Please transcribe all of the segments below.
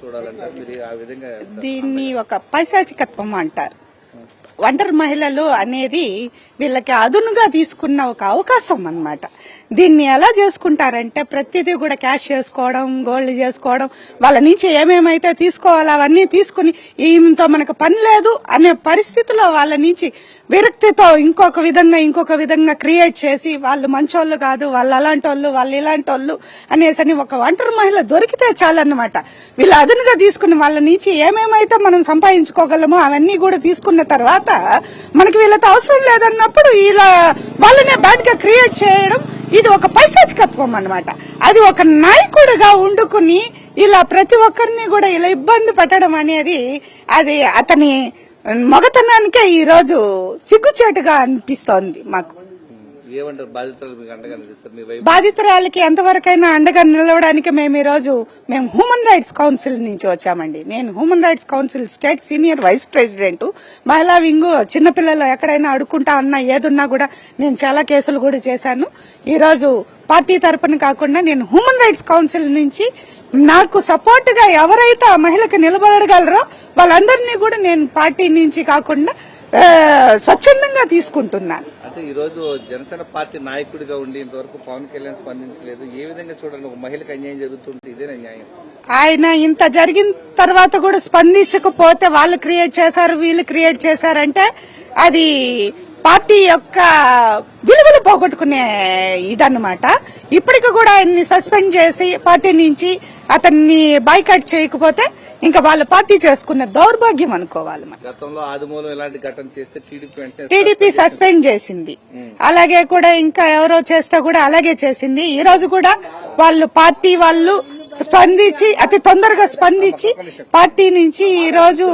చూడాలంటారు మీరు ఆ విధంగా? దీన్ని ఒక పైశాచికత్వం అంటారు. ఒంటరి మహిళలు అనేది వీళ్ళకి అదునుగా తీసుకున్న ఒక అవకాశం అన్నమాట. దీన్ని ఎలా చేసుకుంటారంటే ప్రతిదీ కూడా క్యాష్ చేసుకోవడం, గోల్డ్ చేసుకోవడం, వాళ్ళ నుంచి ఏమేమైతే తీసుకోవాలో అవన్నీ తీసుకుని ఈమెతో మనకు పని లేదు అనే పరిస్థితిలో వాళ్ళ నుంచి విరక్తితో ఇంకొక విధంగా క్రియేట్ చేసి వాళ్ళు మంచోళ్ళు కాదు, వాళ్ళు అలాంటి వాళ్ళు ఇలాంటి వాళ్ళు అనేసని ఒక ఒంటరి మహిళ దొరికితే చాలన్నమాట. వీళ్ళు అదునుగా తీసుకుని వాళ్ళ నుంచి ఏమేమైతే మనం సంపాదించుకోగలమో అవన్నీ కూడా తీసుకున్న తర్వాత మనకి వీళ్ళతో అవసరం లేదన్నప్పుడు ఇలా వాళ్ళనే బ్యాడ్ గా క్రియేట్ చేయడం, ఇది ఒక పైశాచికత్వం అన్నమాట. అది ఒక నాయకుడిగా ఉండుకుని ఇలా ప్రతి ఒక్కరిని కూడా ఇలా ఇబ్బంది పెట్టడం అనేది అది అతని మగతనానికే ఈ రోజు సిగ్గుచేటుగా అనిపిస్తోంది మాకు. బాధితురాలకి ఎంతవరకైనా అండగా నిలవడానికి మేము హ్యూమన్ రైట్స్ కౌన్సిల్ నుంచి వచ్చామండి. నేను human rights council state senior vice president, మహిళా వింగ్. చిన్నపిల్లలు ఎక్కడైనా అడుక్కుంటా ఉన్నా ఏదున్నా కూడా నేను చాలా కేసులు కూడా చేశాను. ఈ రోజు పార్టీ తరపున కాకుండా నేను హ్యూమన్ రైట్స్ కౌన్సిల్ నుంచి నాకు సపోర్ట్ గా ఎవరైతే ఆ మహిళకు నిలబడగలరో వాళ్ళందరినీ కూడా నేను పార్టీ నుంచి కాకుండా స్వచ్ఛందంగా తీసుకుంటున్నాను. అంటే ఈ రోజు జనసేన పార్టీ నాయకుడిగా ఉండి ఇంతవరకు పవన్ కళ్యాణ్ స్పందించలేదు. ఏ విధంగా చూడండి, ఒక మహిళకు అన్యాయం జరుగుతుంటే ఇదేనా న్యాయం? ఆయన ఇంత జరిగిన తర్వాత కూడా స్పందించకపోతే వాళ్ళు క్రియేట్ చేశారు, వీళ్ళు క్రియేట్ చేశారంటే అది పార్టీ యొక్క విలువలు పోగొట్టుకునే ఇదన్నమాట. ఇప్పటికి కూడా ఆయన్ని సస్పెండ్ చేసి పార్టీ నుంచి అతన్ని బాయ్కాట్ చేయకపోతే ఇంకా వాళ్ళ పార్టీ చేసుకున్న దౌర్భాగ్యం అనుకోవాలి. గతంలో ఆదిమూలం ఇలాంటి ఘటన చేస్తే టీడీపీ సస్పెండ్ చేసింది. అలాగే కూడా ఇంకా ఎవరో చేస్తే కూడా అలాగే చేసింది. ఈ రోజు కూడా పార్టీ వాళ్ళు స్పందించి అతి తొందరగా స్పందించి పార్టీ నుంచి ఈ రోజు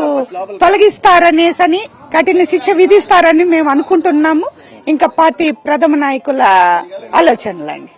తొలగిస్తారనేసని కఠిన శిక్ష విధిస్తారని మేము అనుకుంటున్నాము. ఇంకా పార్టీ ప్రథమ నాయకుల ఆలోచనలండి.